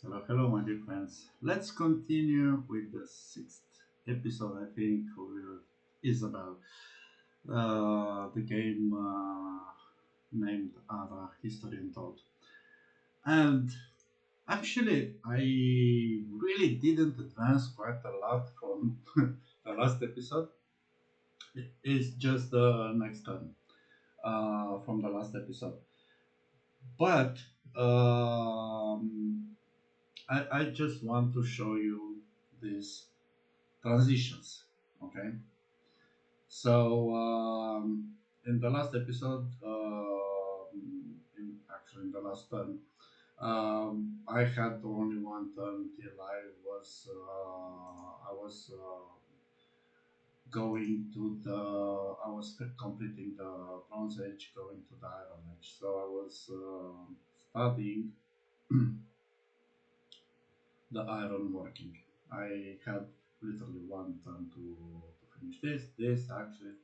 Hello, hello, my dear friends. Let's continue with the sixth episode, I think, with Isabel. The game named ARA History Untold. And actually, I really didn't advance quite a lot from the last episode. It's just the next turn from the last episode. But I just want to show you these transitions. Okay, so in the last episode, actually in the last turn, I had only one turn till I was completing the Bronze Age, going to the Iron Age. So I was studying the iron working. I had literally one turn to finish this. This actually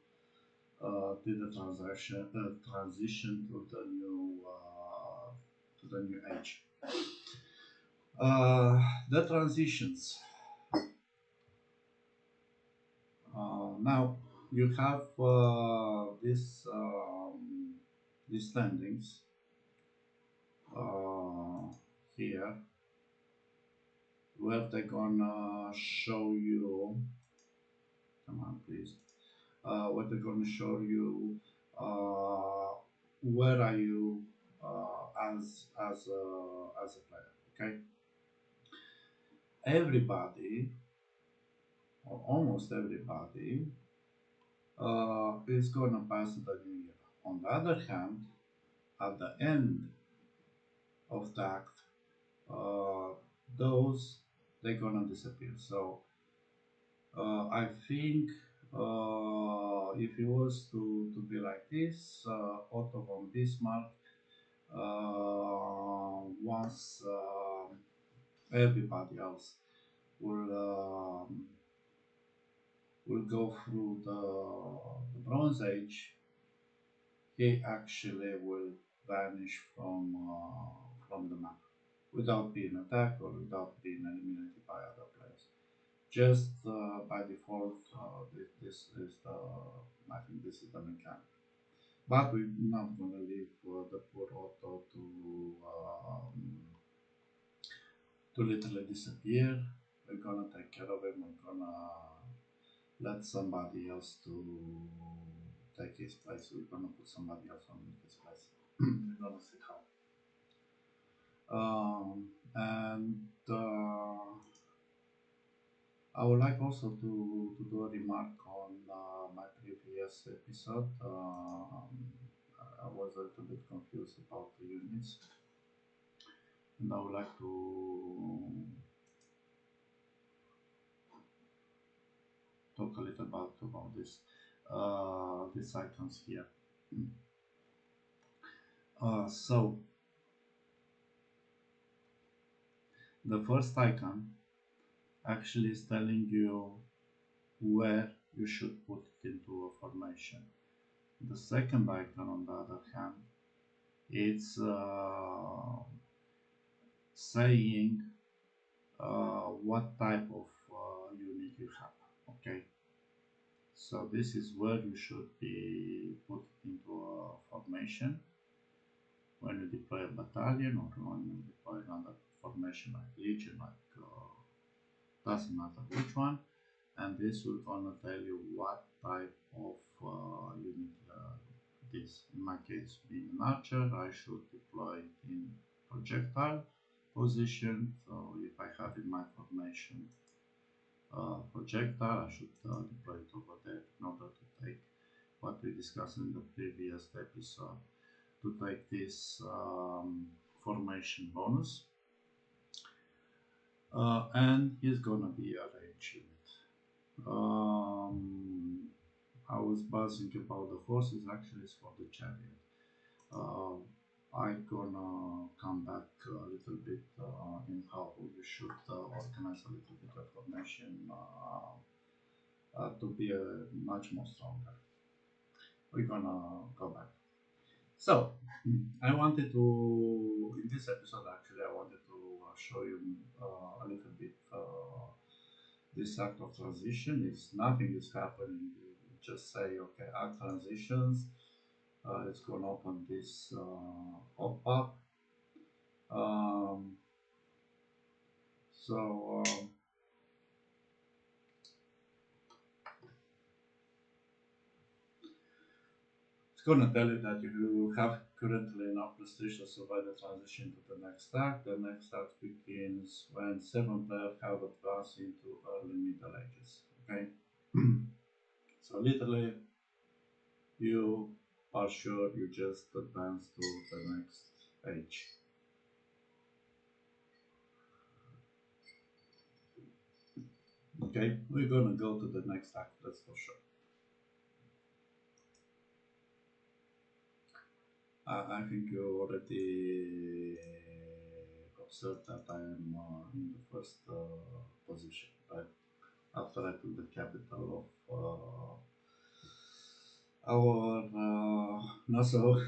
did a transition to the new age. The transitions. Now you have these landings uh, here where they're gonna show you. Come on, please. What they're gonna show you. Where are you as a player? Okay, everybody or almost everybody is gonna pass the new year. On the other hand, at the end of the act, uh, those they're gonna disappear. So I think if it was to be like this, Otto von Bismarck once everybody else will will go through the Bronze Age, he actually will vanish from the map without being attacked or without being eliminated by other players. Just by default, this is the I think this is the mechanic. But we're not gonna leave the poor Otto to literally disappear. We're gonna take care of him. We're gonna let somebody else to take his place. We're gonna put somebody else on his place. We're gonna see how. And I would like also to do a remark on my previous episode. I was a little bit confused about the units, and I would like to talk a little about this these icons here. So the first icon actually is telling you where you should put it into a formation. The second icon, on the other hand, it's saying what type of unit you have. Okay, so this is where you should be put into a formation when you deploy a battalion or when you deploy another formation like Legion, like doesn't matter which one, and this will gonna tell you what type of unit it is. In my case, being an archer, I should deploy it in projectile position. So if I have in my formation projectile, I should deploy it over there in order to take what we discussed in the previous episode, to take this formation bonus. And he's gonna be a range unit. I was buzzing about the horses, actually it's for the chariot. I'm gonna come back a little bit in how you should organize a little bit of formation to be much more stronger. We're gonna go back. So, I wanted to, in this episode actually, I wanted to show you a little bit this act of transition. Is nothing is happening. You just say, okay, act transitions. It's going to open this pop-up. Um, so it's going to tell you that you have currently enough prestige to survive the transition to the next act. The next act begins when seven players have advanced into early Middle Ages. Okay, so literally you are sure you just advance to the next age. Okay, we're gonna go to the next act, that's for sure. I think you already observed that I am in the first position, right? After I took the capital of our not so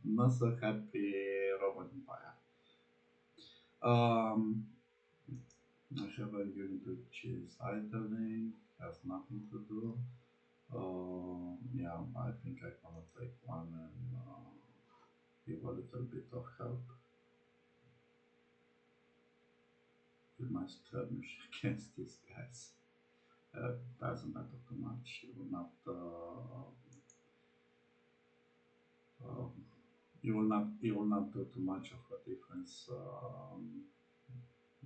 not so happy Roman Empire. Um, I have a unit which is idling, has nothing to do. Yeah, I think I gonna take one and give a little bit of help with my skirmish against these guys. Doesn't matter too much. Um, you will not do too much of a difference.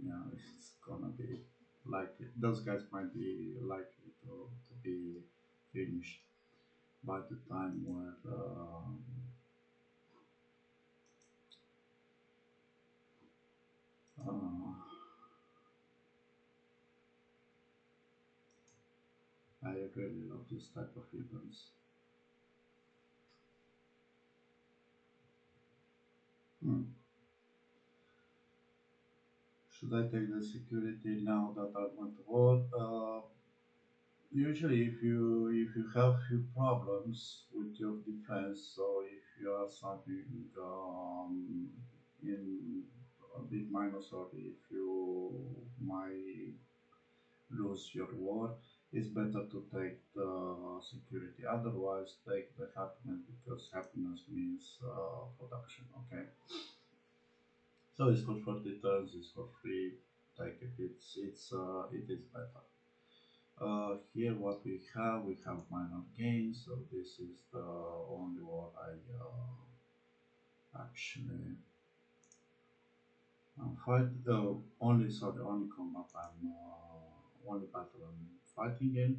Yeah, it's gonna be likely. Those guys might be likely to be finished by the time where uh, I really love this type of events. Hmm. Should I take the security now that I went to war? Usually, if you have few problems with your defense, so if you are something in a big minus, or if you might lose your war, it's better to take the security. Otherwise, take the happiness because happiness means production. Okay, so it's good for the turns. It's for free. Take it. It is better. Here what we have minor gains, so this is the only war I actually I'm fight only sorry only combat I'm only battle I'm fighting in.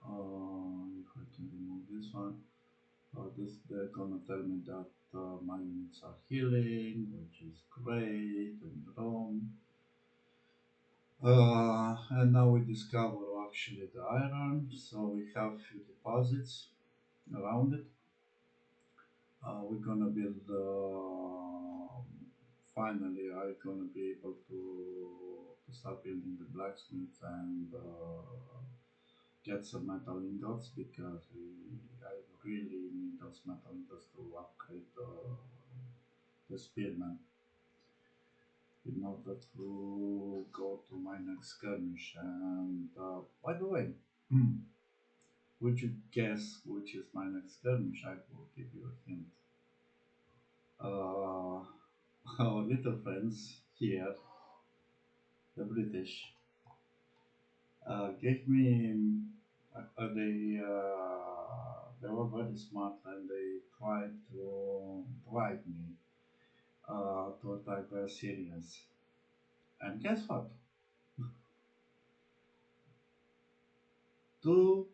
If I can remove this one, this they're gonna tell me that my units are healing, which is great and Rome. And now we discover actually the iron, so we have few deposits around it. We're gonna build. Finally, I'm gonna be able to start building the blacksmith and get some metal ingots because I really need those metal ingots to upgrade the spearman in order to go to my next skirmish. And by the way, would you guess which is my next skirmish? I will give you a hint. Uh, our little friends here, the British, gave me they were very smart and they tried to bribe me to attack the Syrians. And guess what? 2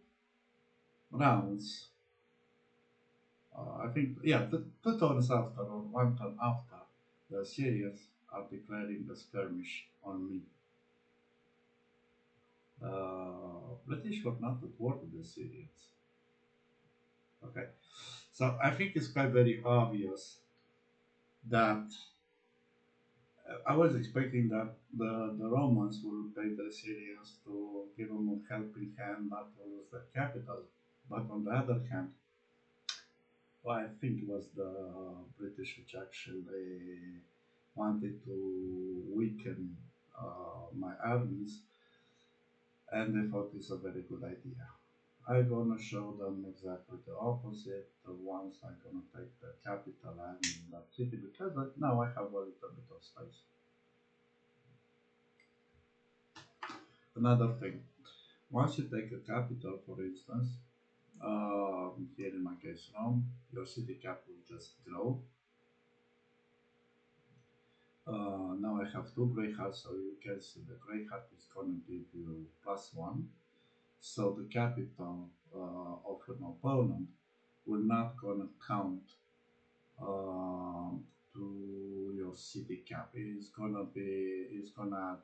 rounds. I think yeah, two turns after or one turn after, the Syrians are declaring the skirmish on me. British were not at war with the Syrians. Okay, so I think it's quite very obvious that I was expecting that the Romans will pay the Syrians to give them a helping hand not to lose the capital. But on the other hand, well, I think it was the British which actually wanted to weaken my armies, and they thought it's a very good idea. I'm gonna show them exactly the opposite. The ones I'm gonna take the capital and the city because now I have a little bit of space. Another thing, once you take a capital, for instance, here in my case Rome, your city cap will just grow. Now I have two grey hearts, so you can see the grey heart is gonna give you +1. So the capital of an opponent will not gonna count to your city cap. It's gonna add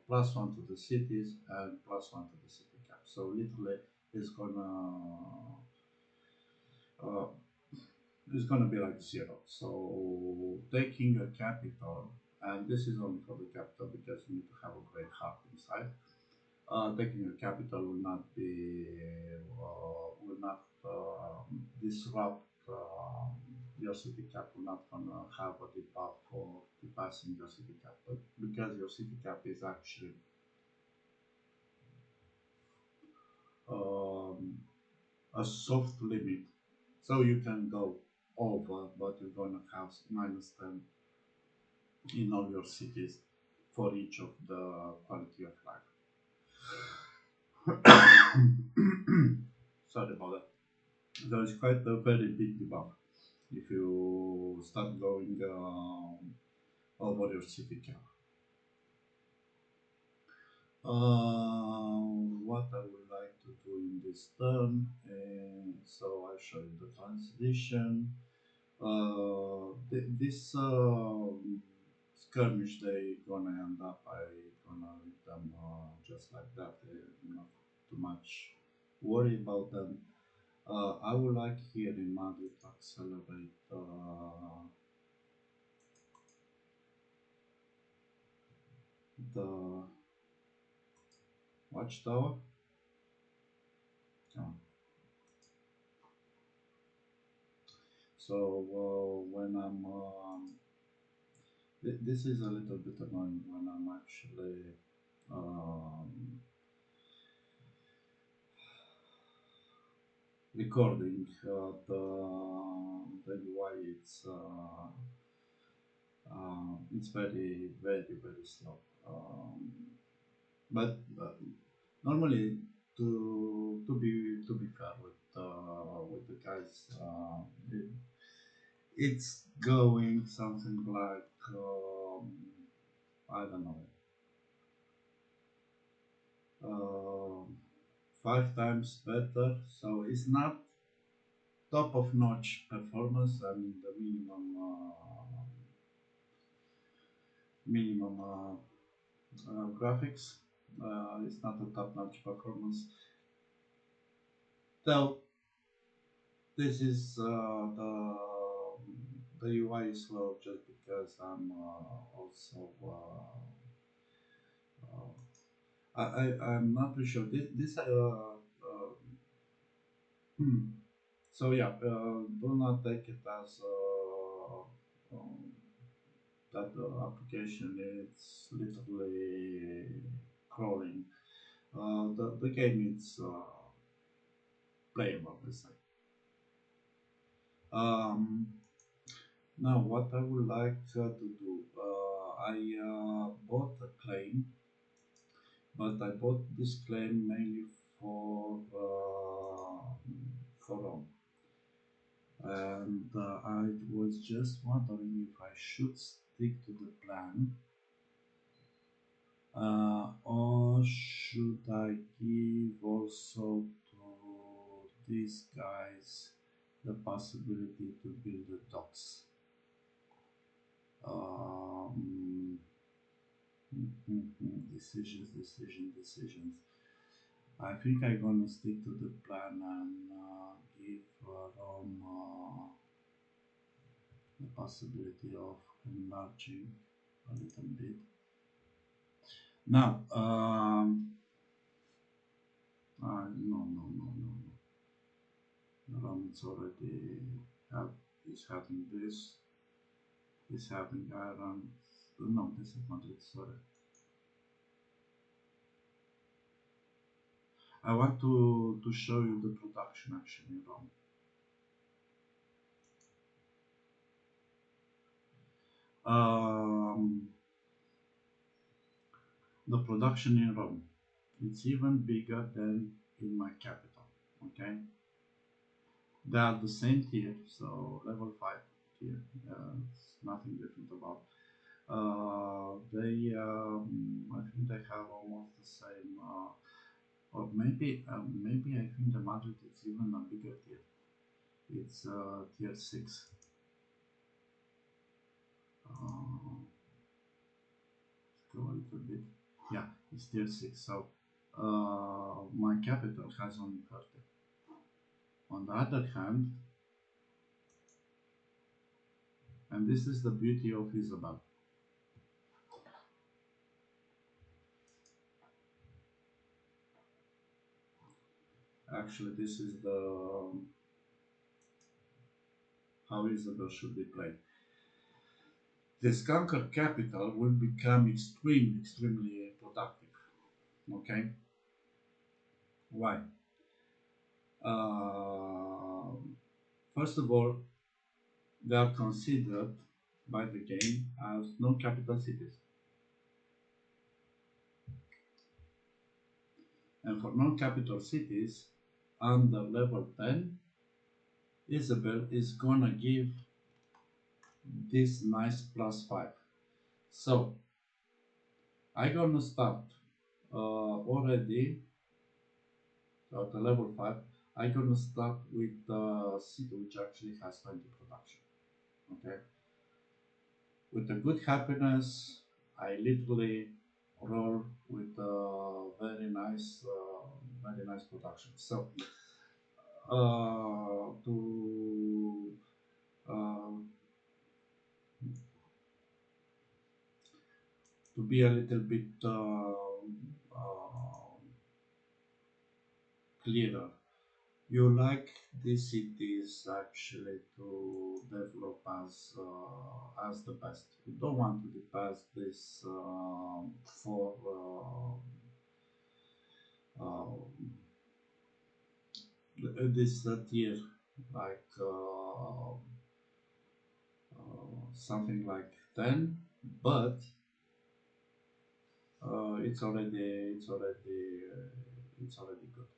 +1 to the cities and +1 to the city cap. So literally, it's gonna uh, it's gonna be like 0. So taking a capital, and this is only for the capital because you need to have a great heart inside. Taking a capital will not disrupt your city cap. Will not gonna have a debuff for depassing your city cap, but because your city cap is actually um, a soft limit, so you can go over, but you're gonna have -10 in all your cities for each of the quality of life. Sorry about that. There is quite a very big debuff if you start going over your city cap. What I would like to do in this turn, so I show you the transition. This skirmish, they gonna end up. I gonna leave them just like that. Not too much worry about them. I would like here in Madrid to accelerate the watchtower. Oh. So when I'm this is a little bit annoying when I'm actually um, recording the UI. It's very slow. But normally to be fair with the guys, it's going something like I don't know, 5 times better. So it's not top of notch performance. I mean the minimum graphics. It's not a top notch performance. So this is the UI is slow just because I'm also I'm not pretty sure this hmm. So yeah, do not take it as that application is literally crawling. The game is playable, let's say. Um, Now, what I would like to do, I bought a claim, but I bought this claim mainly for Rome, and I was just wondering if I should stick to the plan, or should I give also to these guys the possibility to build the docks. Um, decisions. I think I'm gonna stick to the plan and give Rome the possibility of enlarging a little bit. Now, no. Rome is already is having this. is having iron. No, this is not it. Sorry. I want to show you the production actually in Rome. The production in Rome, it's even bigger than in my capital. Okay, they are the same tier, so level 5 tier. It's nothing different about. I think they have almost the same, or maybe I think the Madrid is even a bigger tier. It's tier 6. Uh, Go a little bit. Yeah, it's tier 6. So my capital has only 30. On the other hand, and this is the beauty of Isabella. Actually, this is the how Isabel should be played. This conquered capital will become extremely productive. Okay, why? Uh, First of all, they are considered by the game as non-capital cities, and for non-capital cities under level 10, Isabel is gonna give this nice +5. So I gonna start already at the level 5. I gonna start with the city which actually has 20 production. Okay, with the good happiness, I literally roll with very nice production. So to uh, to be a little bit clearer, you like these cities actually to develop as the best. You don't want to pass this for this tier like something like 10, but it's already good.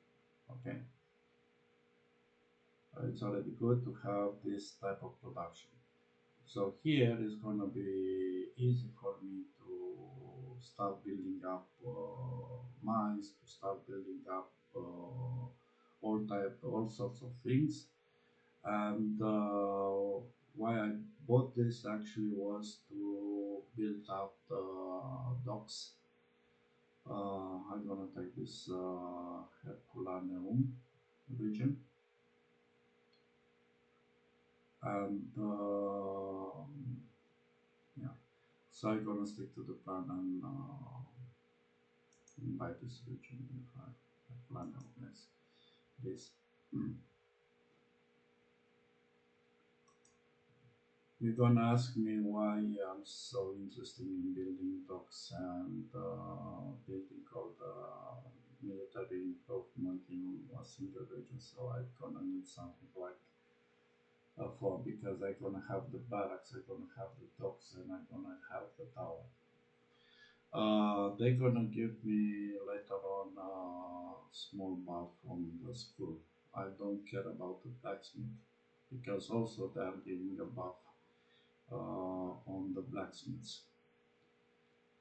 Okay, it's already good to have this type of production. So here is gonna be easy for me to start building up mines, to start building up all sorts of things. And why I bought this actually was to build out docks. I'm gonna take this Herculaneum region, and yeah, so I'm gonna stick to the plan and invite this region if I plan out this. Mm. You're gonna ask me why I'm so interested in building docks and building all the military improvement in a single region. So I'm gonna need something like for because I'm gonna have the barracks, I'm gonna have the docks, and I'm gonna have the tower. They're gonna give me later on a small buff from the school. I don't care about the blacksmith because also they are giving a buff on the blacksmiths.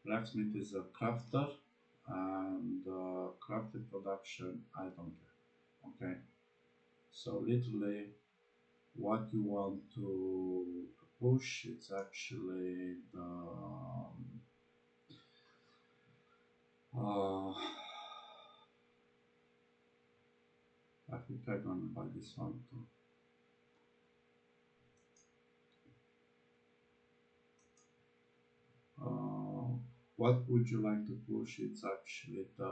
Blacksmith is a crafter, and crafted production I don't care. Okay, so literally what you want to push it's actually the I think I'm gonna buy this one too. Uh, what would you like to push? It's actually the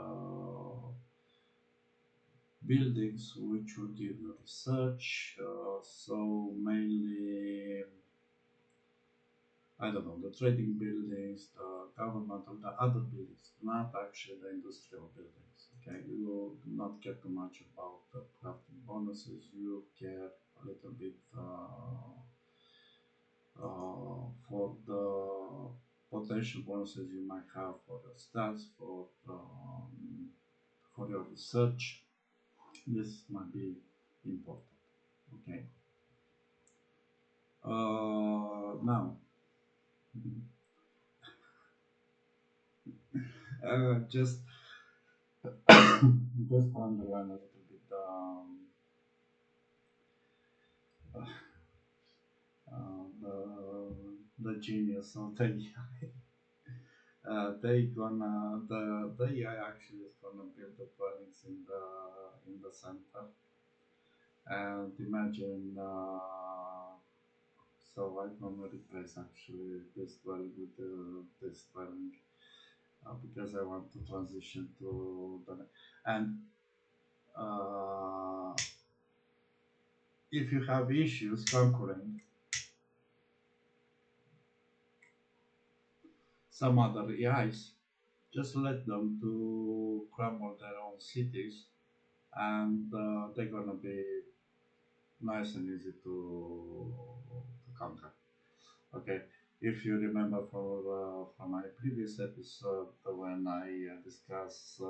buildings which will give you research. So mainly I don't know, the trading buildings, the governmental, the other buildings, not actually the industrial buildings. Okay, you do not care too much about the crafting bonuses. You care a little bit for the potential bonuses you might have for your stats, for your research. This might be important. Okay. Now, just just underline a little bit the genius of the AI. The AI actually is gonna build the dwellings in the center, and imagine. So I'm gonna replace actually this dwelling with this dwelling because I want to transition to the and uh, if you have issues conquering some other AIs, just let them to crumble their own cities, and they're gonna be nice and easy to conquer. Okay, if you remember from my previous episode when I discussed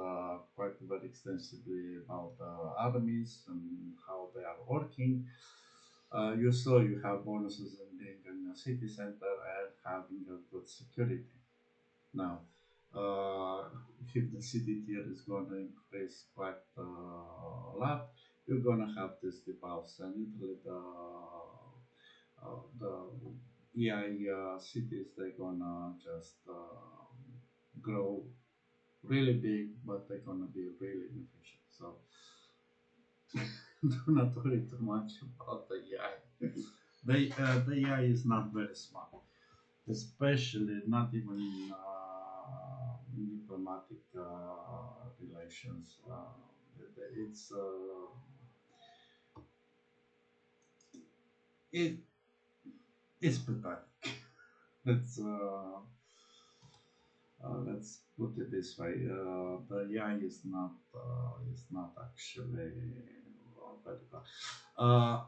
quite very extensively about armies and how they are working, you saw you have bonuses in being in a city center and having a good security. Now, uh, if the city tier is going to increase quite a lot, you're going to have this debuffs and literally the AI cities they're gonna just grow really big, but they're gonna be really inefficient. So do not worry too much about the AI. The AI is not very smart, especially not even in diplomatic relations. It's it it's pathetic. Let's put it this way: the AI is not actually very good.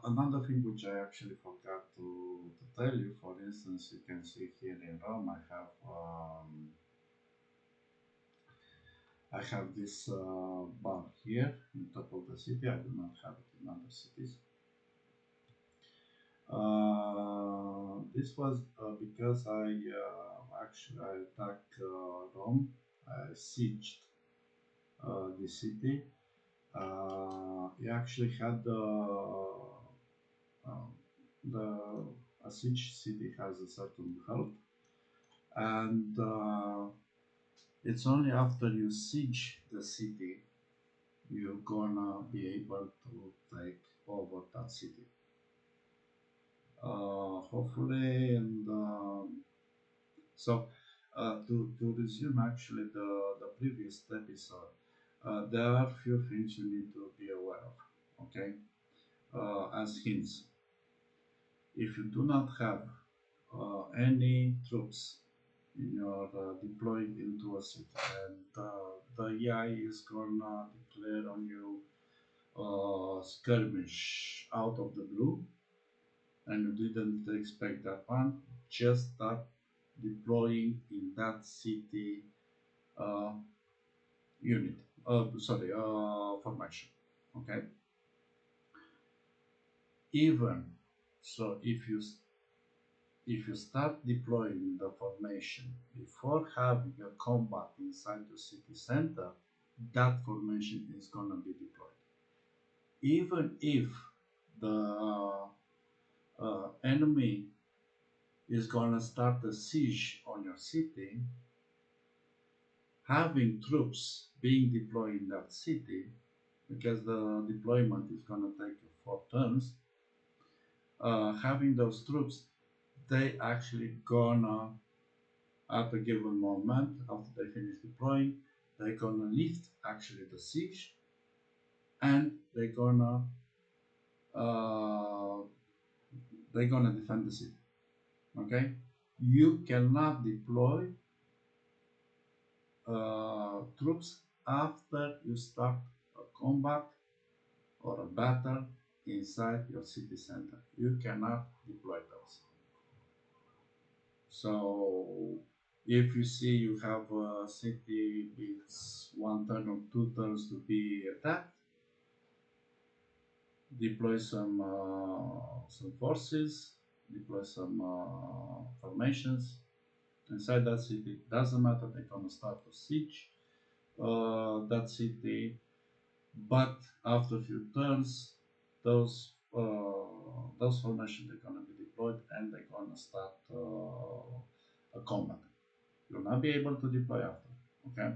Another thing which I actually forgot to tell you, for instance, you can see here in Rome, I have this bar here on top of the city. I do not have it in other cities. This was because I actually I attacked Rome. I sieged the city. He actually had uh, the a siege city has a certain health, and it's only after you siege the city you're gonna be able to take over that city. Hopefully, and so to resume actually the previous episode, there are few things you need to be aware of. Okay, as hints, if you do not have any troops in your deployed into a city, and the AI is gonna declare on you skirmish out of the blue, and you didn't expect that one, just start deploying in that city uh, unit. Sorry, formation. Okay. Even so, if you start deploying the formation before having a combat inside the city center, that formation is gonna be deployed. Even if the enemy is gonna start a siege on your city, having troops being deployed in that city, because the deployment is gonna take 4 turns, having those troops, they actually gonna at a given moment after they finish deploying, they're gonna lift actually the siege and uh, they're gonna defend the city. Okay, You cannot deploy troops after you start a combat or a battle inside your city center. You cannot deploy those. So if you see you have a city, it's one turn or two turns to be attacked, deploy some forces, deploy some formations inside that city. Doesn't matter, they're gonna start a siege that city, but after a few turns, those formations they're gonna be deployed and they're gonna start a combat. You'll not be able to deploy after. Okay.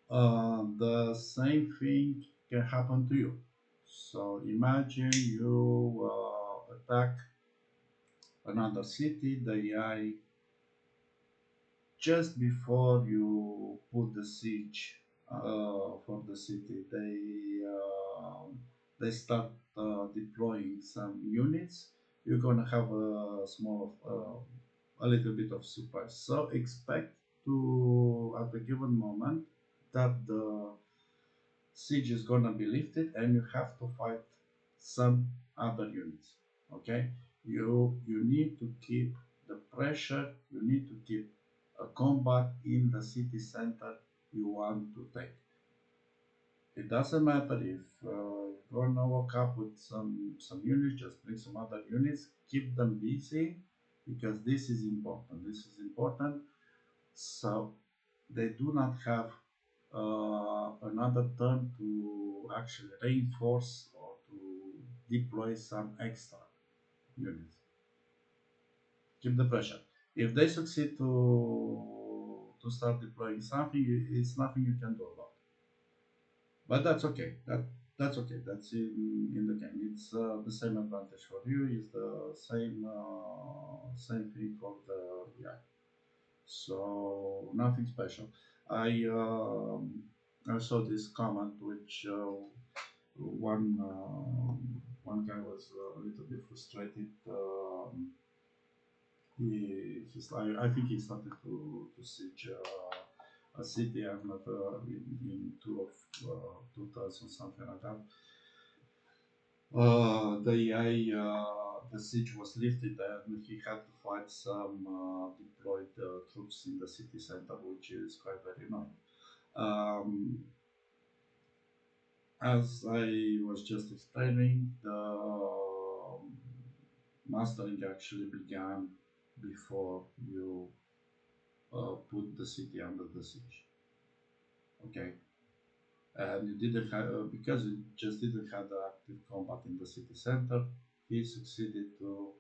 The same thing can happen to you. So imagine you attack another city, the AI just before you put the siege for the city, they start deploying some units. You're gonna have a little bit of surprise. So expect to at a given moment that the siege is gonna be lifted and you have to fight some other units. Okay, you need to keep the pressure. You need to keep a combat in the city center you want to take. It doesn't matter if you're gonna walk up with some units, just bring some other units, keep them busy because this is important. This is important. So they do not have another turn to actually reinforce or to deploy some extra units. Keep the pressure. If they succeed to start deploying something, it's nothing you can do about. But that's okay. That's okay. That's in the game. It's the same advantage for you. It's the same thing for the yeah. So nothing special. I um, I saw this comment which one guy was a little bit frustrated. I think he started to siege a city. I'm not in two thousand something like that. The siege was lifted and he had to fight some deployed troops in the city center, which is quite very annoying. Um, as I was just explaining, the mastering actually began before you put the city under the siege. Okay, and you didn't have because you just didn't have the active combat in the city center. He succeeded to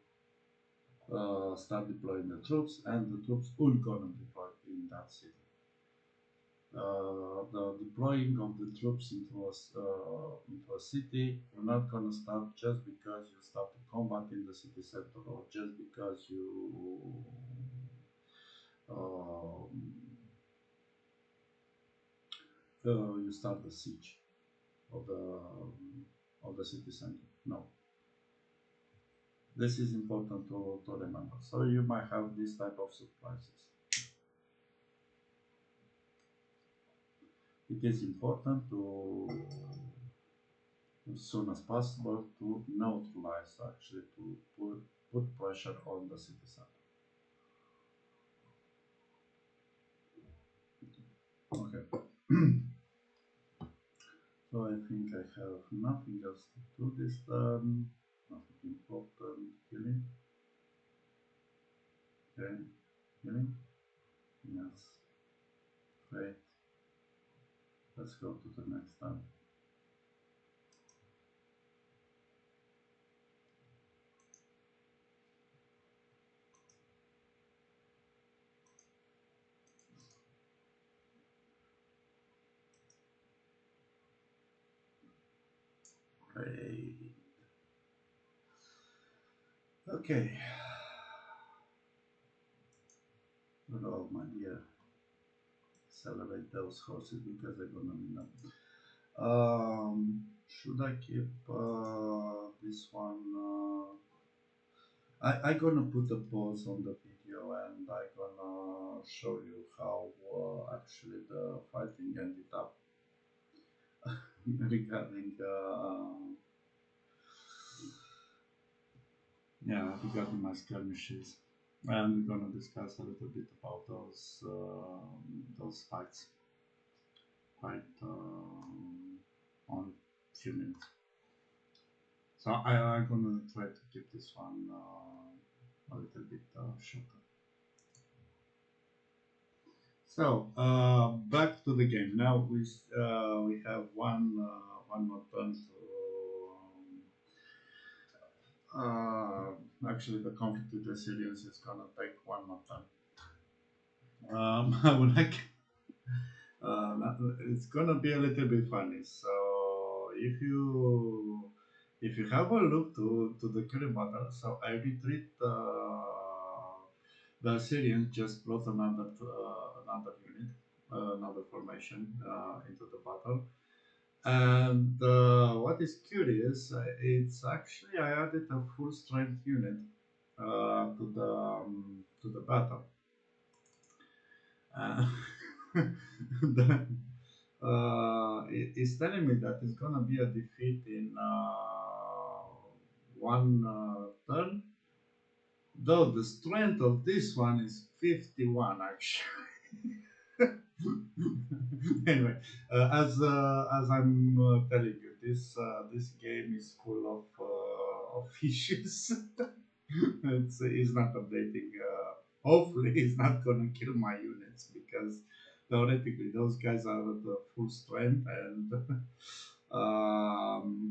start deploying the troops, and the troops will gonna deploy in that city. The deploying of the troops into a city, you're not gonna start just because you start the combat in the city center, or just because um, you start the siege of the city center. No, this is important to remember. So you might have this type of surprises. It is important to as soon as possible to neutralize, actually to put pressure on the city center. Okay. So I think I have nothing else to do this turn. Nothing important. Healing. Okay. Healing. Yes. Great. Let's go to the next turn. Great. Okay. Well, my dear, accelerate those horses because they're gonna need them. Should I keep this one? I gonna put a pause on the video and I gonna show you how actually the fighting ended up regarding yeah, regarding my skirmishes, and we're gonna discuss a little bit about those fights quite on few minutes. So I'm gonna try to keep this one a little bit shorter. So back to the game. Now we have one more turn to. Actually, the conflict with the Syrians is gonna take one more turn. I would like. It's gonna be a little bit funny. So if you have a look to the current battle, so I retreat. The Syrians just brought another unit, another formation into the battle. And what is curious, it's actually I added a full strength unit to the battle. Uh, the, it's telling me that it's gonna be a defeat in one turn. Though the strength of this one is 51 actually. Anyway, as I'm telling you, this game is full of issues. It's not updating. Hopefully, it's not gonna kill my units because theoretically those guys are at the full strength and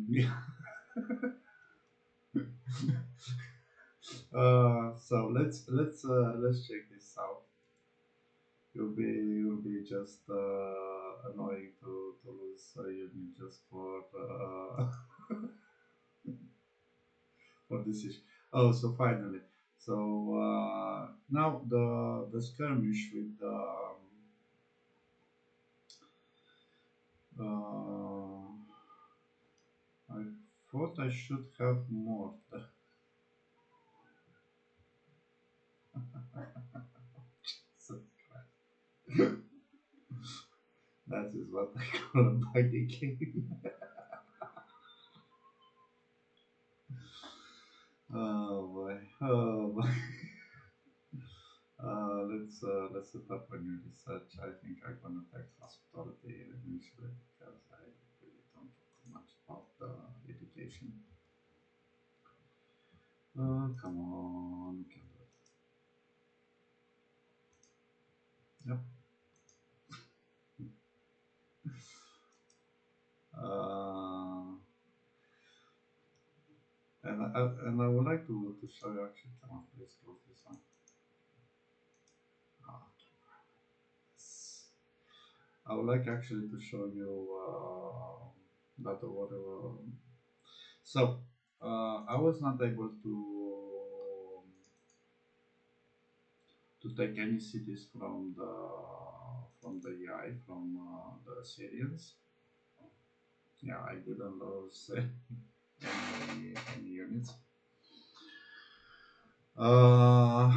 yeah. So let's check this out. You'll be just annoying to lose a unit just for this issue. Oh, so finally, so now the skirmish with I thought I should have more. That is what I call a buggy game. Oh boy, oh boy. Let's set up a new research. I think I'm gonna take hospitality initially because I really don't know much about education. Come on, we can do it. Yep. Uh, and I would like to show you actually. Come on, please close this one. Ah, yes. I would like actually to show you that or whatever. So I was not able to take any cities from the AI from the Syrians. Yeah, I didn't lose any units. Uh,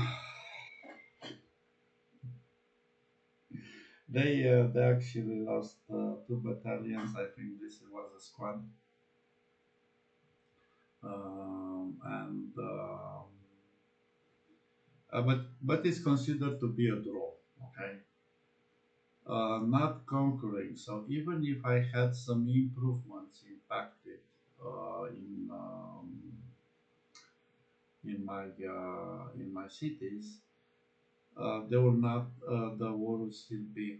they actually lost two battalions. I think this was a squad, but it's considered to be a draw. Okay, not conquering. So even if I had some improvements impacted in my cities, they will not. The war will still be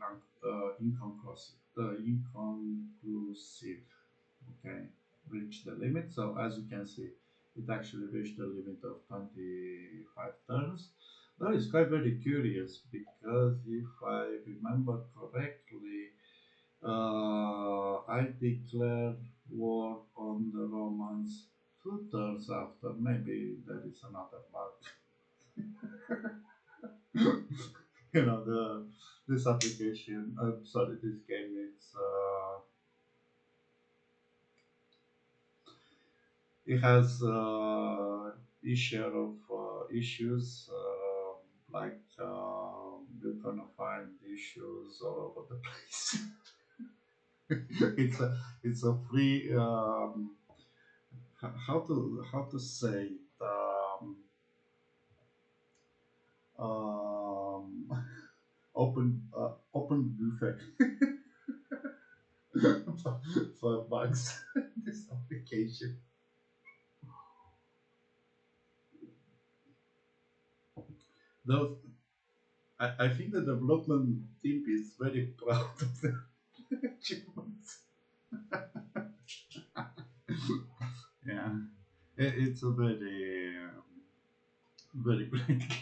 inconclusive. Inconclusive. Okay, reach the limit. So as you can see, it actually reached the limit of 25 turns. That is quite very curious because if I remember correctly, I declared war on the Romans 2 turns after. Maybe there is another bug. The this application. Sorry, this game. It has share of issues. Like you're gonna find issues all over the place. It's a free how to say it, open buffet for bugs. This application. Those I think the development team is very proud of their achievements. Yeah, it's a very great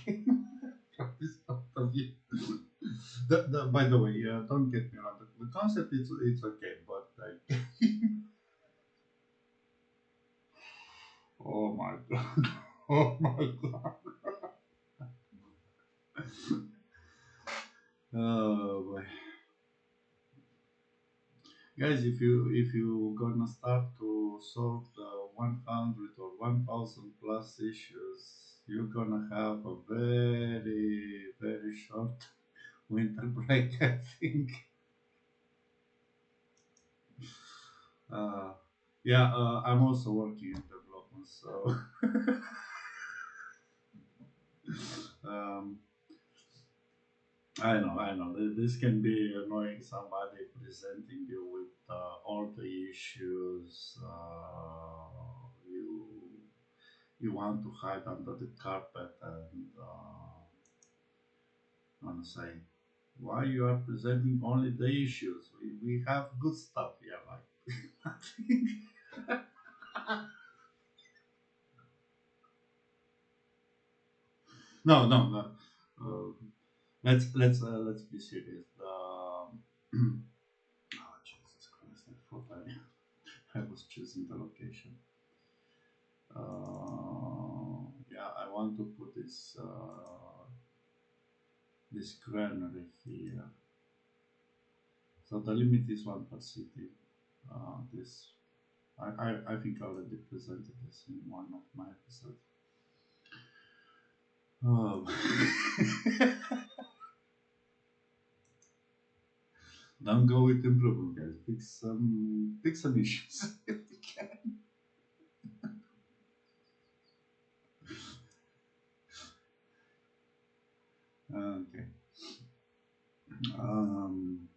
game from this point of view. By the way, don't get me wrong. The concept is it's okay, but like, oh my god, oh my god, oh boy. Guys, if you gonna start to solve the 100 or 1000 plus issues, you're gonna have a very short winter break, I think. Uh, yeah, I'm also working in development, so um, I know. This can be annoying somebody presenting you with all the issues you want to hide under the carpet and want to say why you are presenting only the issues. We have good stuff here, like no. Uh, let's be serious. Oh, Jesus Christ! I thought I was choosing the location. Yeah, I want to put this granary here. So the limit is one per city. This I think I already presented this in one of my episodes. Oh. Don't go with improvement, guys. Fix some issues. Okay.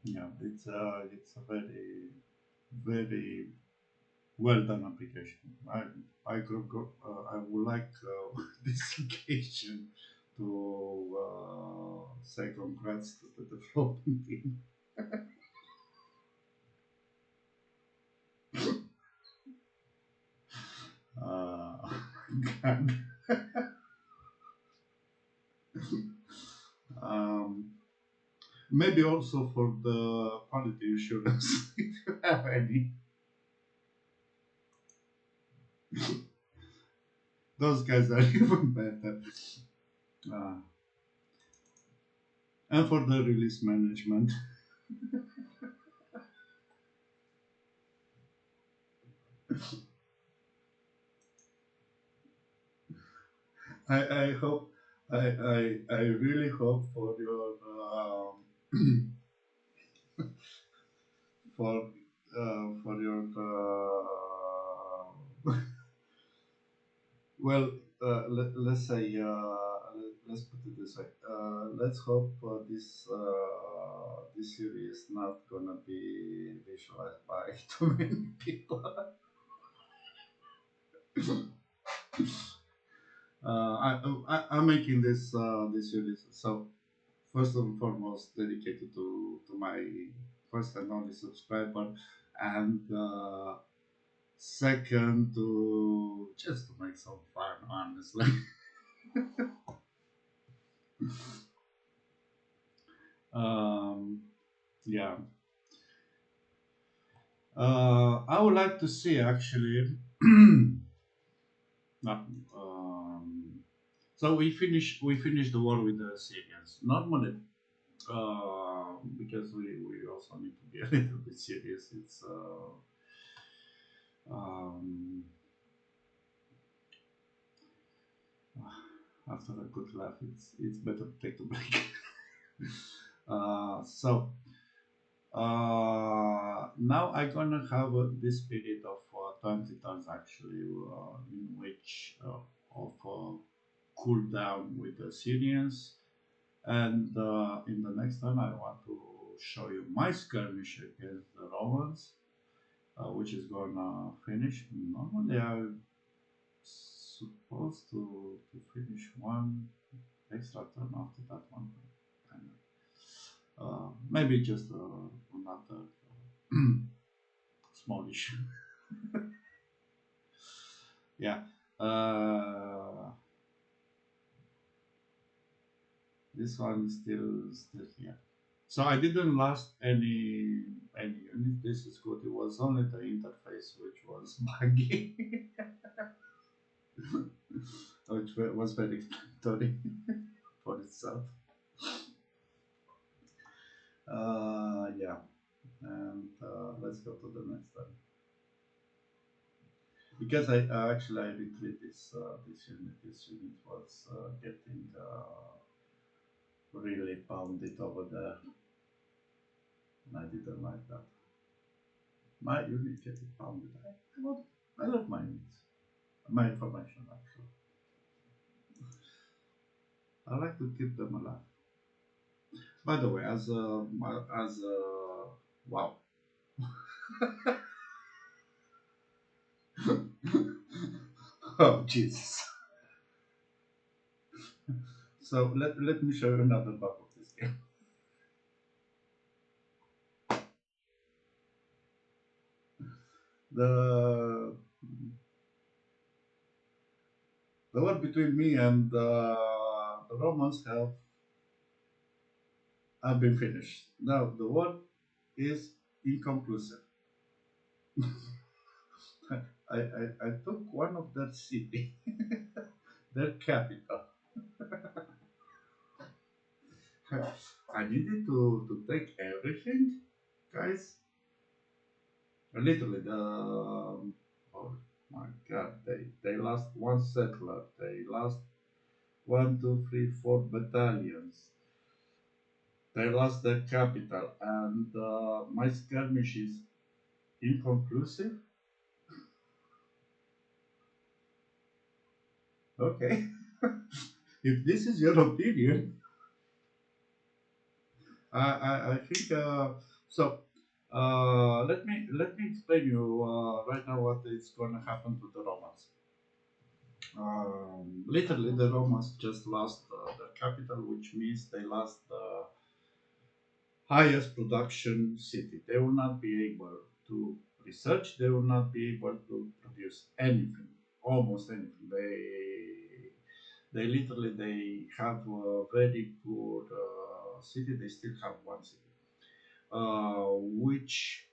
Yeah, it's a very well done application. I would like this occasion to say congrats to the development team. God. Um, Maybe also for the quality insurance, if you have any. Those guys are even better. Uh, and for the release management, I hope, I really hope for your for for your well, let's say let's put it this way. Let's hope this series is not gonna be visualized by too many people. I'm making this series so first and foremost dedicated to my first and only subscriber, and second to just to make some fun, honestly. um, yeah, I would like to see actually. Not, so we finished the war with the Syrians. Normally, because we also need to be a little bit serious. Um, After a good laugh, it's better to take a break. So now I'm gonna have this period of 20 turns actually, in which of cool down with the Syrians, and in the next turn I want to show you my skirmish against the Romans, which is gonna finish. Normally I'm supposed to finish one extra turn after that one. Kind of. Maybe just another small issue. Yeah. Uh, this one is still here. So I didn't lost any unit. This is good. It was only the interface which was buggy, which was very explanatory for itself. Yeah, and let's go to the next one. Because I actually I retreat this unit. This unit was getting really pounded over there, and I didn't like that. My unit getting pounded. I love my units. My information actually. I like to keep them alive. By the way, as a wow. Oh Jesus. So let me show you another bug of this game. The the war between me and the Romans have been finished. Now the war is inconclusive. I took one of their city, their capital. I needed to take everything, guys. Literally, oh my god, they lost one settler, they lost one, two, three, four battalions, they lost their capital, and my skirmish is inconclusive. Okay, if this is your opinion, I think so. Let me explain you right now what is going to happen to the Romans. Literally, the Romans just lost the capital, which means they lost the highest production city. They will not be able to research. They will not be able to produce anything, almost anything. They literally they have a very poor city. They still have one city, which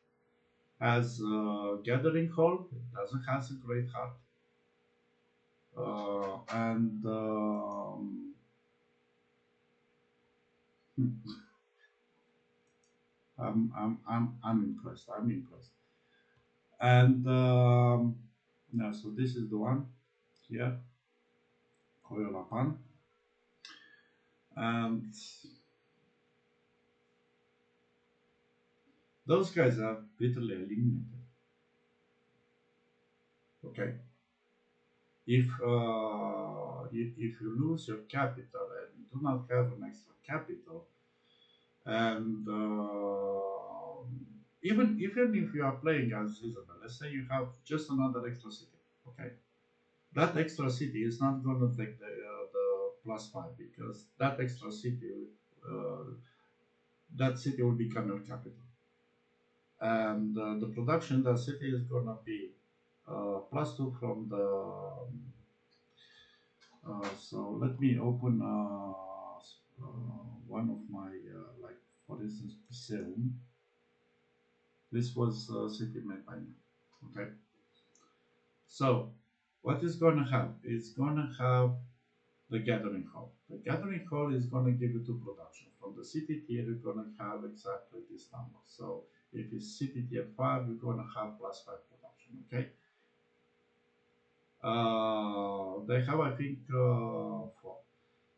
has a gathering hall. It doesn't have a great heart, and I'm impressed. I'm impressed. And yeah, so this is the one here, Koyolapan, and those guys are literally eliminated. Okay, if you lose your capital and you do not have an extra capital, and even if you are playing as Isabel, let's say you have just another extra city. Okay, that extra city is not going to take the +5 because that extra city, uh, that city will become your capital, and the production in that city is going to be +2 from the. So let me open one of my like for instance Piseum. This was city made by me. Okay, so what is going to have? It's going to have the gathering hall. The gathering hall is going to give you two production. From the city tier, you're going to have exactly this number. So if it's city tier 5, you're going to have +5 production. Okay. They have, I think, four.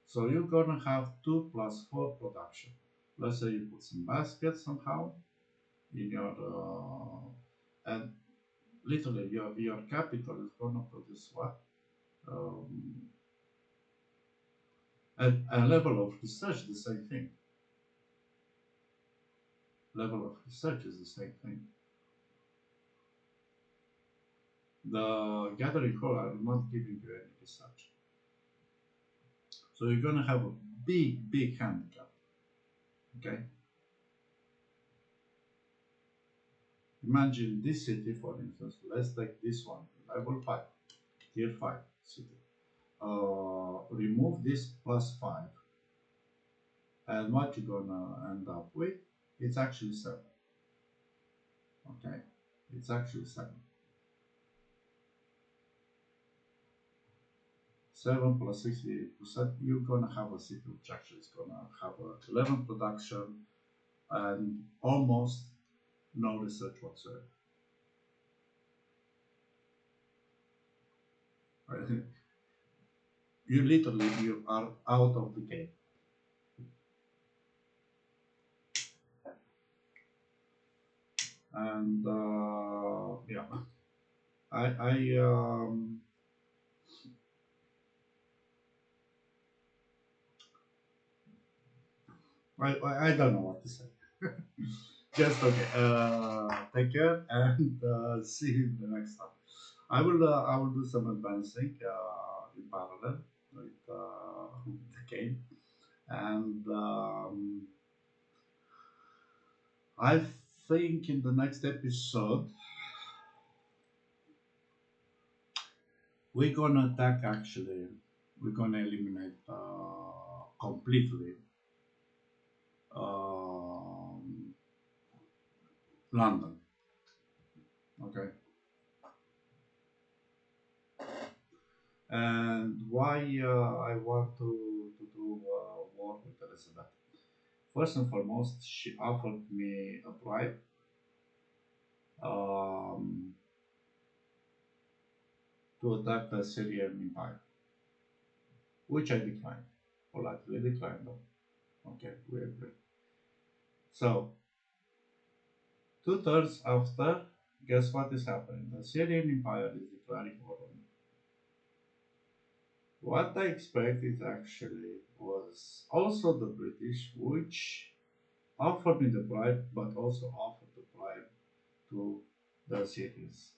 So you're gonna have 2 plus 4 production. Let's say you put some baskets somehow in your, and literally your capital is gonna produce what? Um, and level of research, the same thing. Level of research is the same thing. The gathering hall are not giving you any research. So you're gonna have a big handicap. Okay? Imagine this city, for instance. Let's take this one, level 5, tier 5 city. Remove this +5, and what you're gonna end up with? It's actually 7. Okay? It's actually 7. 7 plus 60%, you're gonna have a city which actually is gonna have a 11 production and almost no research whatsoever. Right? You are out of the game. And yeah, I I um I don't know what to say. Just okay. Take care and see you in the next time. I will do some advancing in parallel with the game, and I think in the next episode we're gonna attack. Actually, we're gonna eliminate completely um, London. Okay, and why I want to do war with Elizabeth. First and foremost, she offered me a bribe um, to attack the Syrian Empire, which I declined, politely declined though. Okay, we agree. So, 2 thirds after, guess what is happening? The Syrian Empire is declaring war on me. What I expected actually was also the British, which offered me the bribe, but also offered the bribe to the Syrians.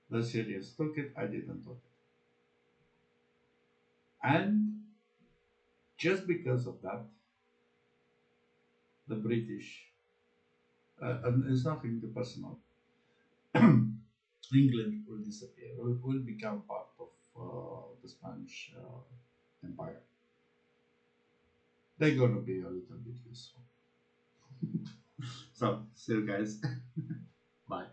The Syrians took it, I didn't take it. And just because of that, the British, and it's nothing personal, England will disappear, will become part of the Spanish Empire. They're gonna be a little bit useful. So, see you guys. Bye.